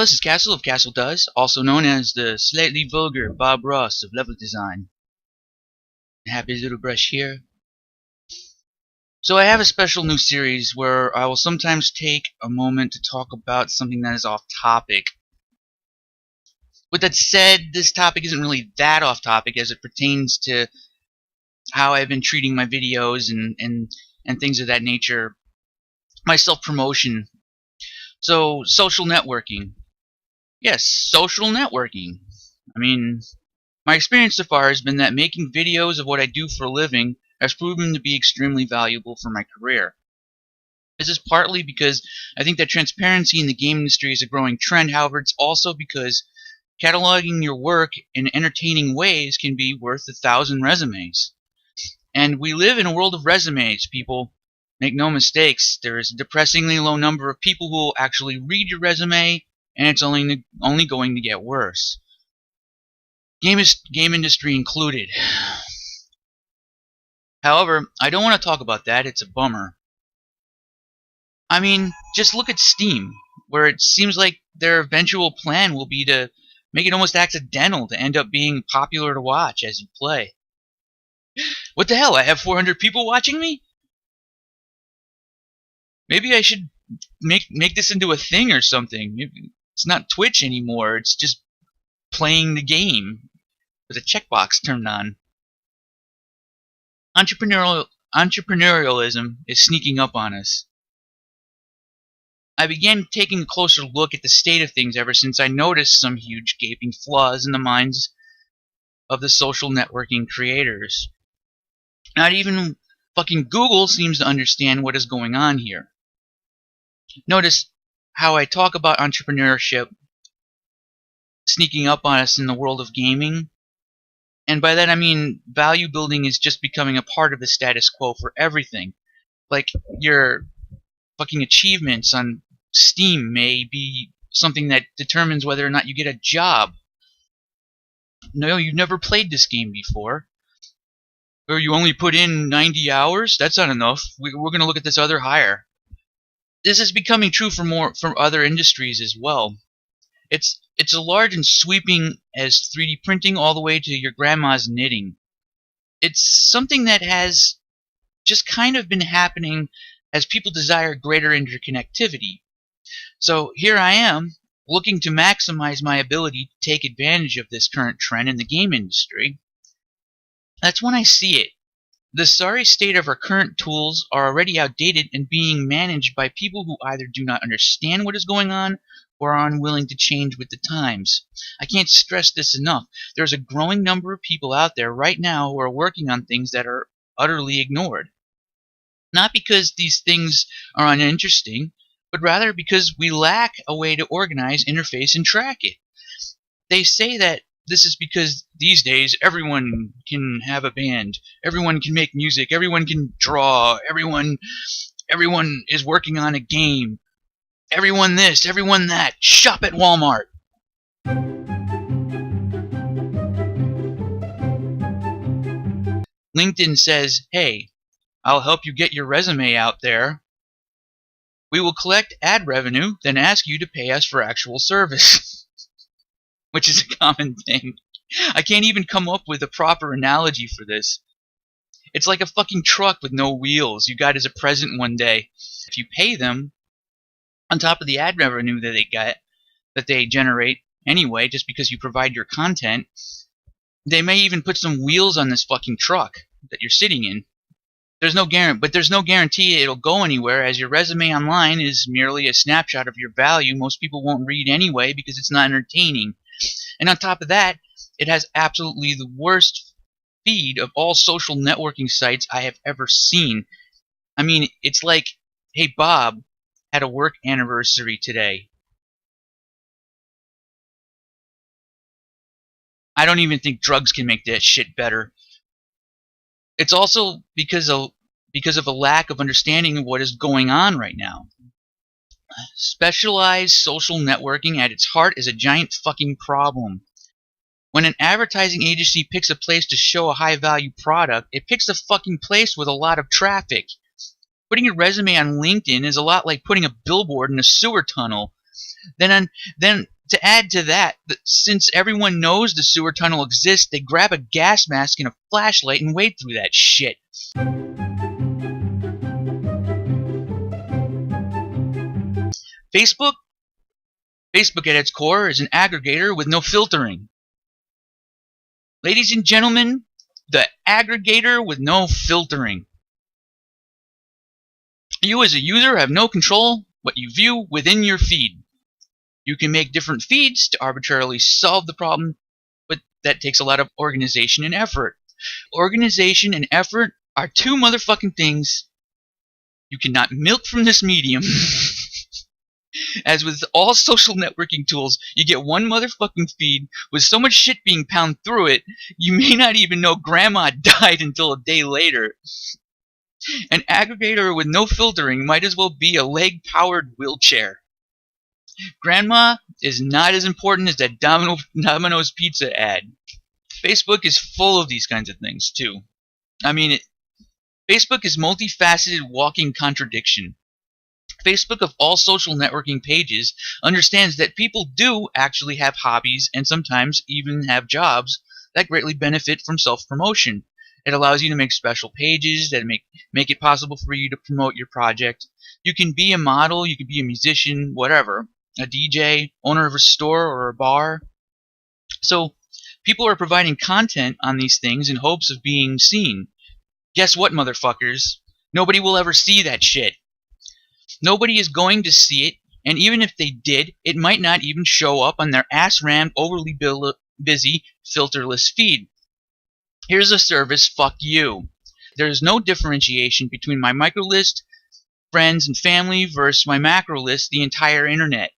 this is Castle of Castle Does, also known as the slightly vulgar Bob Ross of level design. Happy little brush here. So I have a special new series where I will sometimes take a moment to talk about something that is off topic. With that said, this topic isn't really that off topic as it pertains to how I've been treating my videos and things of that nature. My self-promotion. So, social networking. Yes, social networking. I mean, my experience so far has been that making videos of what I do for a living has proven to be extremely valuable for my career. This is partly because I think that transparency in the game industry is a growing trend. However, it's also because cataloging your work in entertaining ways can be worth 1,000 resumes. And we live in a world of resumes, people. Make no mistakes, there is a depressingly low number of people who will actually read your resume, and it's only going to get worse. Game industry included. However, I don't want to talk about that. It's a bummer. I mean, just look at Steam, where it seems like their eventual plan will be to make it almost accidental to end up being popular to watch as you play. What the hell? I have 400 people watching me? Maybe I should make this into a thing or something. It's not Twitch anymore. It's just playing the game with a checkbox turned on. Entrepreneurialism is sneaking up on us. I began taking a closer look at the state of things ever since I noticed some huge gaping flaws in the minds of the social networking creators. Not even fucking Google seems to understand what is going on here. Notice how I talk about entrepreneurship sneaking up on us in the world of gaming. And by that I mean value building is just becoming a part of the status quo for everything. Like your fucking achievements on Steam may be something that determines whether or not you get a job. No, you've never played this game before. Or you only put in 90 hours? That's not enough. We're going to look at this other higher. This is becoming true for other industries as well. It's as large and sweeping as 3D printing all the way to your grandma's knitting. It's something that has just kind of been happening as people desire greater interconnectivity. So here I am, looking to maximize my ability to take advantage of this current trend in the game industry. That's when I see it. The sorry state of our current tools are already outdated and being managed by people who either do not understand what is going on or are unwilling to change with the times. I can't stress this enough. There's a growing number of people out there right now who are working on things that are utterly ignored. Not because these things are uninteresting, but rather because we lack a way to organize, interface, and track it. They say that this is because these days everyone can have a band, everyone can make music, everyone can draw, everyone is working on a game, everyone this, everyone that, shop at Walmart. LinkedIn says, hey, I'll help you get your resume out there. We will collect ad revenue, then ask you to pay us for actual service. Which is a common thing. I can't even come up with a proper analogy for this. It's like a fucking truck with no wheels you got as a present one day. If you pay them, on top of the ad revenue that they generate anyway, just because you provide your content, they may even put some wheels on this fucking truck that you're sitting in. There's no guarantee it'll go anywhere, as your resume online is merely a snapshot of your value most people won't read anyway because it's not entertaining. And on top of that, it has absolutely the worst feed of all social networking sites I have ever seen. I mean, it's like, hey, Bob had a work anniversary today. I don't even think drugs can make that shit better. It's also because of a lack of understanding of what is going on right now. Specialized social networking at its heart is a giant fucking problem. When an advertising agency picks a place to show a high-value product, it picks a fucking place with a lot of traffic. Putting your resume on LinkedIn is a lot like putting a billboard in a sewer tunnel. Then to add to that, since everyone knows the sewer tunnel exists, they grab a gas mask and a flashlight and wade through that shit. Facebook at its core is an aggregator with no filtering. Ladies and gentlemen, the aggregator with no filtering. You as a user have no control what you view within your feed. You can make different feeds to arbitrarily solve the problem, but that takes a lot of organization and effort. Organization and effort are two motherfucking things you cannot milk from this medium. As with all social networking tools, you get one motherfucking feed with so much shit being pounded through it, you may not even know grandma died until a day later. An aggregator with no filtering might as well be a leg-powered wheelchair. Grandma is not as important as that Domino's pizza ad. Facebook is full of these kinds of things, too. Facebook is multifaceted walking contradiction. Facebook of all social networking pages understands that people do actually have hobbies and sometimes even have jobs that greatly benefit from self-promotion. It allows you to make special pages that make it possible for you to promote your project. You can be a model, you can be a musician, whatever, a DJ, owner of a store or a bar. So people are providing content on these things in hopes of being seen. Guess what, motherfuckers? Nobody will ever see that shit. Nobody is going to see it, and even if they did, it might not even show up on their ass-rammed, overly busy, filterless feed. Here's a service, fuck you. There is no differentiation between my microlist, friends and family versus my macrolist, the entire internet.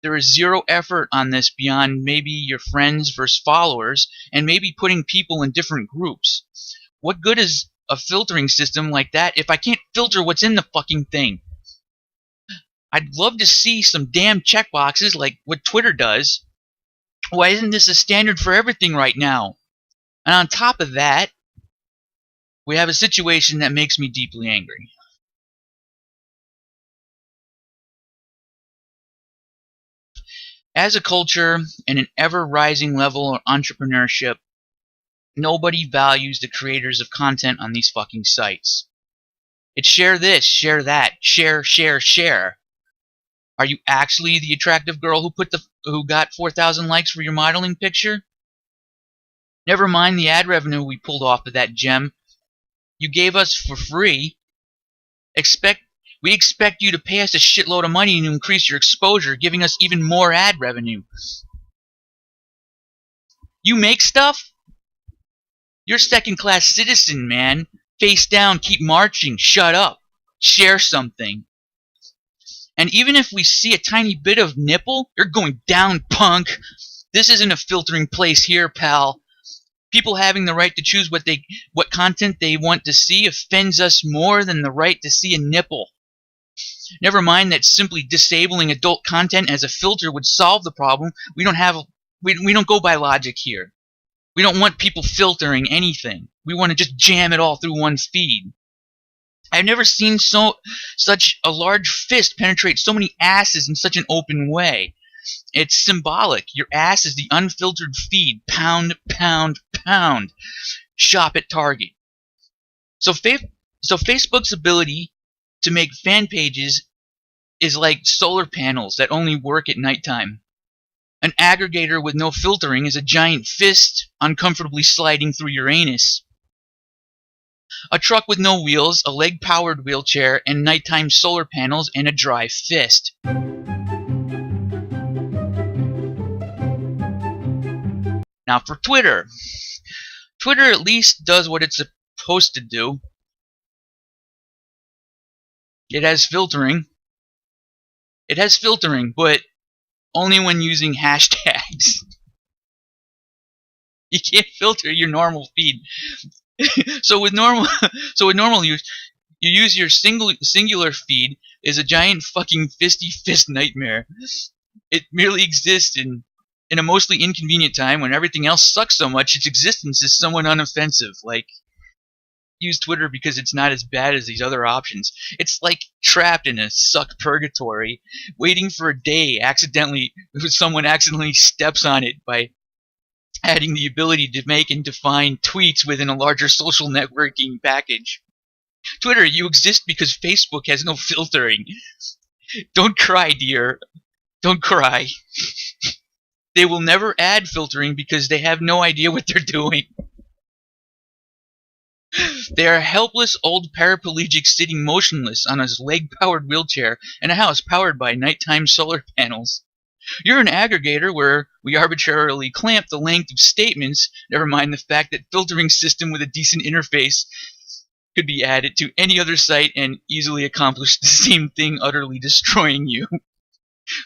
There is zero effort on this beyond maybe your friends versus followers, and maybe putting people in different groups. What good is a filtering system like that if I can't filter what's in the fucking thing? I'd love to see some damn checkboxes like what Twitter does. Why isn't this a standard for everything right now? And on top of that, we have a situation that makes me deeply angry. As a culture and an ever-rising level of entrepreneurship, nobody values the creators of content on these fucking sites. It's share this, share that, share, share, share. Are you actually the attractive girl who got 4,000 likes for your modeling picture? Never mind the ad revenue we pulled off of that gem you gave us for free. We expect you to pay us a shitload of money to increase your exposure, giving us even more ad revenue. You make stuff? You're second-class citizen, man. Face down, keep marching, shut up, share something. And even if we see a tiny bit of nipple, you're going down, punk. This isn't a filtering place here, pal. People having the right to choose what content they want to see offends us more than the right to see a nipple. Never mind that simply disabling adult content as a filter would solve the problem. We don't go by logic here. We don't want people filtering anything. We want to just jam it all through one feed. I've never seen such a large fist penetrate so many asses in such an open way. It's symbolic. Your ass is the unfiltered feed. Pound, pound, pound. Shop at Target. So Facebook's ability to make fan pages is like solar panels that only work at nighttime. An aggregator with no filtering is a giant fist uncomfortably sliding through your anus. A truck with no wheels, a leg-powered wheelchair, and nighttime solar panels, and a dry fist. Now for Twitter. Twitter at least does what it's supposed to do. It has filtering. It has filtering, but only when using hashtags. You can't filter your normal feed. So with normal use, you use your singular feed is a giant fucking fisty fist nightmare. It merely exists in a mostly inconvenient time when everything else sucks so much its existence is somewhat unoffensive. Like, use Twitter because it's not as bad as these other options. It's like trapped in a suck purgatory, waiting for a day someone accidentally steps on it by adding the ability to make and define tweets within a larger social networking package. Twitter, you exist because Facebook has no filtering. Don't cry, dear. Don't cry. They will never add filtering because they have no idea what they're doing. They are a helpless old paraplegic sitting motionless on his leg-powered wheelchair in a house powered by nighttime solar panels. You're an aggregator where we arbitrarily clamp the length of statements, never mind the fact that filtering system with a decent interface could be added to any other site and easily accomplish the same thing, utterly destroying you.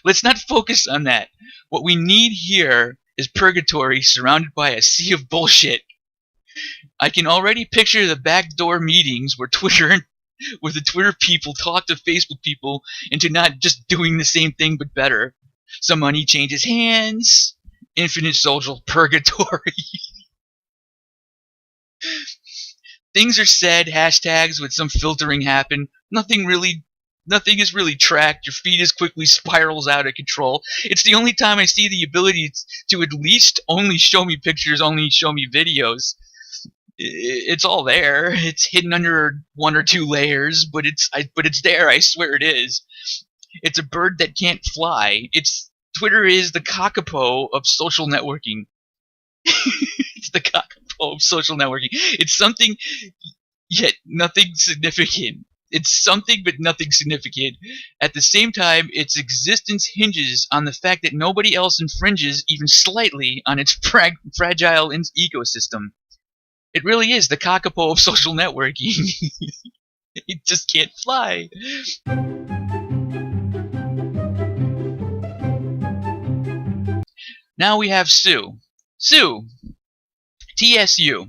Let's not focus on that. What we need here is purgatory surrounded by a sea of bullshit. I can already picture the backdoor meetings where the Twitter people talk to Facebook people into not just doing the same thing but better. Some money changes hands. Infinite social purgatory. Things are said, hashtags with some filtering happen. Nothing is really tracked. Your feed as quickly spirals out of control. It's the only time I see the ability to at least only show me pictures, only show me videos. It's all there. It's hidden under one or two layers, but it's there. I swear it is. It's a bird that can't fly. Twitter is the cockapoo of social networking. It's the cockapoo of social networking. It's something, yet nothing significant. It's something but nothing significant. At the same time, its existence hinges on the fact that nobody else infringes even slightly on its fragile ecosystem. It really is the cockapoo of social networking. It just can't fly. Now we have Sue. Sue. TSU.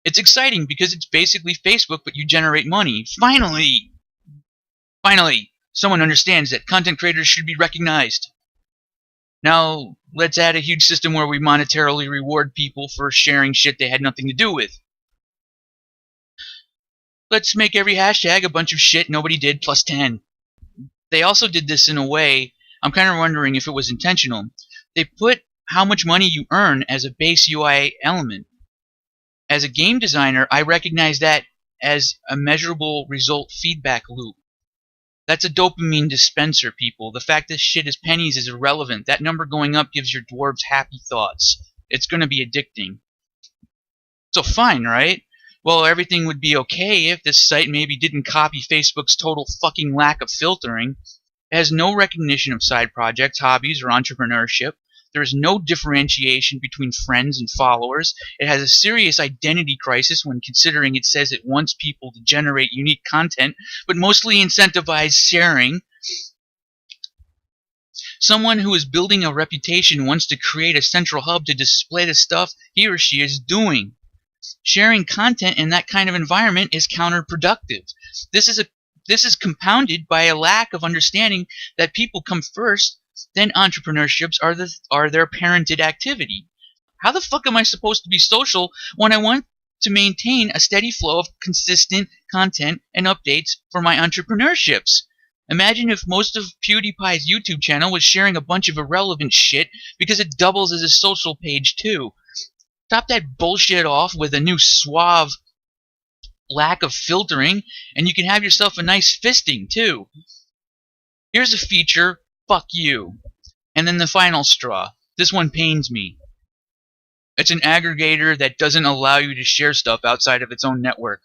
It's exciting because it's basically Facebook, but you generate money. Finally! Finally! Someone understands that content creators should be recognized. Now, let's add a huge system where we monetarily reward people for sharing shit they had nothing to do with. Let's make every hashtag a bunch of shit nobody did plus 10. They also did this in a way, I'm kind of wondering if it was intentional. They put how much money you earn as a base UI element. As a game designer, I recognize that as a measurable result feedback loop. That's a dopamine dispenser, people. The fact that shit is pennies is irrelevant. That number going up gives your dwarves happy thoughts. It's going to be addicting. So fine, right? Well, everything would be okay if this site maybe didn't copy Facebook's total fucking lack of filtering. It has no recognition of side projects, hobbies, or entrepreneurship. There is no differentiation between friends and followers. It has a serious identity crisis when considering it says it wants people to generate unique content, but mostly incentivize sharing. Someone who is building a reputation wants to create a central hub to display the stuff he or she is doing. Sharing content in that kind of environment is counterproductive. This is compounded by a lack of understanding that people come first, then entrepreneurships are their parented activity. How the fuck am I supposed to be social when I want to maintain a steady flow of consistent content and updates for my entrepreneurships? Imagine if most of PewDiePie's YouTube channel was sharing a bunch of irrelevant shit because it doubles as a social page too. Top that bullshit off with a new suave lack of filtering, and you can have yourself a nice fisting too. Here's a feature, fuck you. And then the final straw. This one pains me. It's an aggregator that doesn't allow you to share stuff outside of its own network.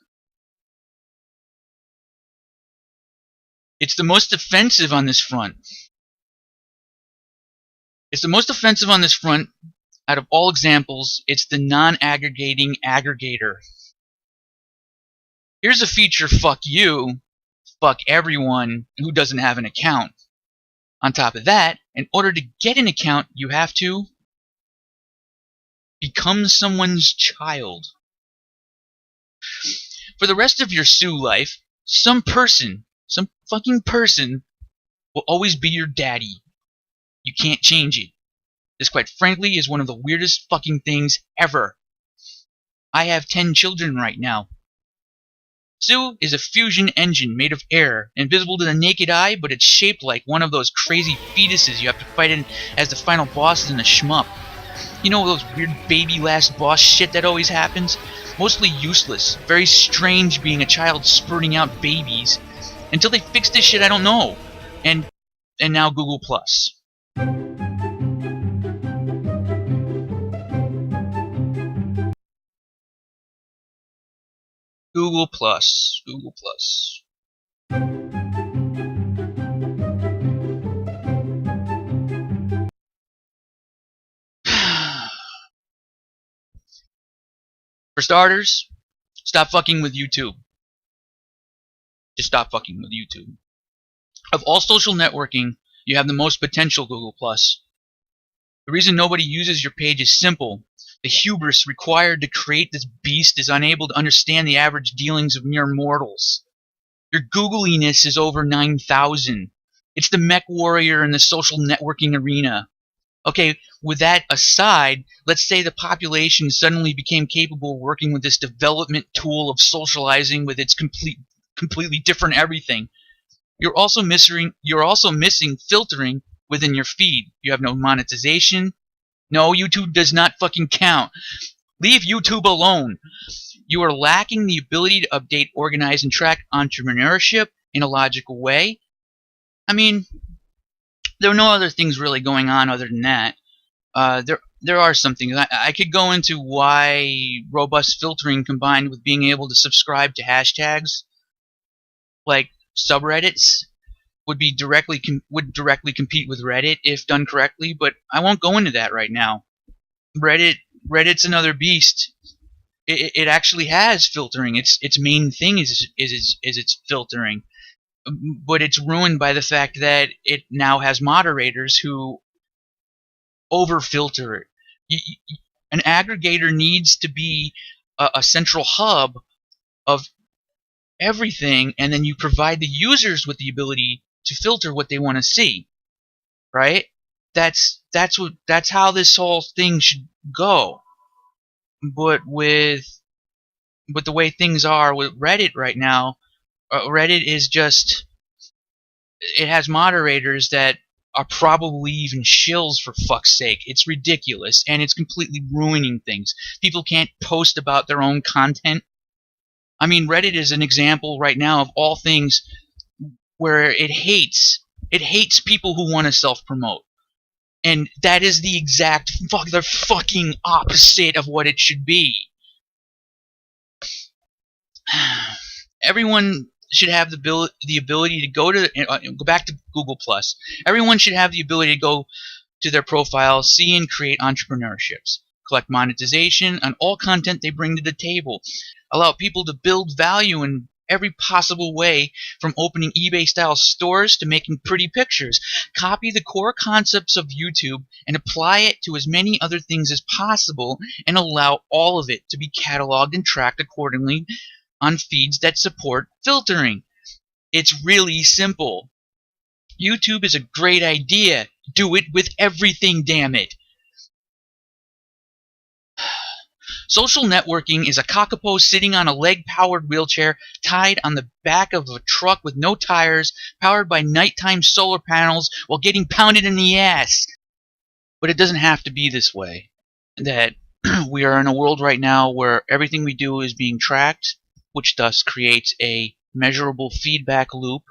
It's the most offensive on this front. It's the most offensive on this front. Out of all examples, it's the non-aggregating aggregator. Here's a feature, fuck you, fuck everyone who doesn't have an account. On top of that, in order to get an account, you have to become someone's child. For the rest of your Sue life, some fucking person, will always be your daddy. You can't change it. This, quite frankly, is one of the weirdest fucking things ever. I have 10 children right now. Sue is a fusion engine made of air, invisible to the naked eye, but it's shaped like one of those crazy fetuses you have to fight in as the final bosses in a shmup. You know those weird baby last boss shit that always happens? Mostly useless, very strange being a child spurting out babies. Until they fix this shit, I don't know. And now Google Plus. Google Plus. Google Plus. For starters, stop fucking with YouTube. Just stop fucking with YouTube. Of all social networking, you have the most potential, Google Plus. The reason nobody uses your page is simple. The hubris required to create this beast is unable to understand the average dealings of mere mortals. Your Googliness is over 9,000. It's the mech warrior in the social networking arena. Okay, with that aside, let's say the population suddenly became capable of working with this development tool of socializing with its completely different everything. You're also missing filtering within your feed. You have no monetization. No, YouTube does not fucking count. Leave YouTube alone. You are lacking the ability to update, organize, and track entrepreneurship in a logical way. I mean, there are no other things really going on other than that. There are some things. I could go into why robust filtering combined with being able to subscribe to hashtags like subreddits would directly compete with Reddit if done correctly, but I won't go into that right now. Reddit's another beast. It actually has filtering. Its main thing is its filtering, but it's ruined by the fact that it now has moderators who over-filter it. An aggregator needs to be a central hub of everything, and then you provide the users with the ability to filter what they want to see, right? That's how this whole thing should go. But with the way things are with Reddit right now, Reddit is just, it has moderators that are probably even shills, for fuck's sake. It's ridiculous, and it's completely ruining things. People can't post about their own content. I mean, Reddit is an example right now of all things where it hates people who want to self-promote. And that is the exact fucking opposite of what it should be. Everyone should have the ability to go back to Google Plus. Everyone should have the ability to go to their profile, see and create entrepreneurships, collect monetization on all content they bring to the table, allow people to build value in every possible way, from opening eBay-style stores to making pretty pictures. Copy the core concepts of YouTube and apply it to as many other things as possible, and allow all of it to be cataloged and tracked accordingly on feeds that support filtering. It's really simple. YouTube is a great idea. Do it with everything, damn it. Social networking is a kakapo sitting on a leg-powered wheelchair tied on the back of a truck with no tires, powered by nighttime solar panels while getting pounded in the ass. But it doesn't have to be this way. That we are in a world right now where everything we do is being tracked, which thus creates a measurable feedback loop.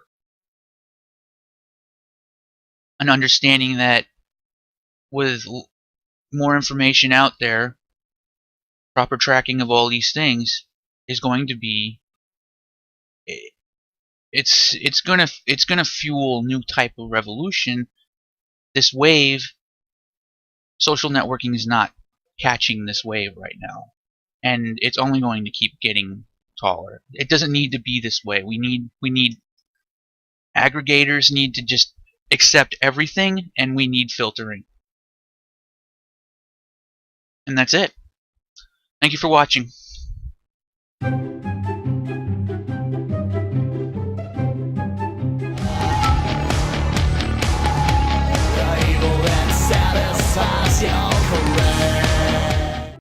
An understanding that with more information out there, proper tracking of all these things is going to be, it's gonna fuel new type of revolution. This wave, social networking is not catching this wave right now, and it's only going to keep getting taller. It doesn't need to be this way. We need aggregators need to just accept everything, and we need filtering. And that's it. Thank you for watching. Evil and satisfaction.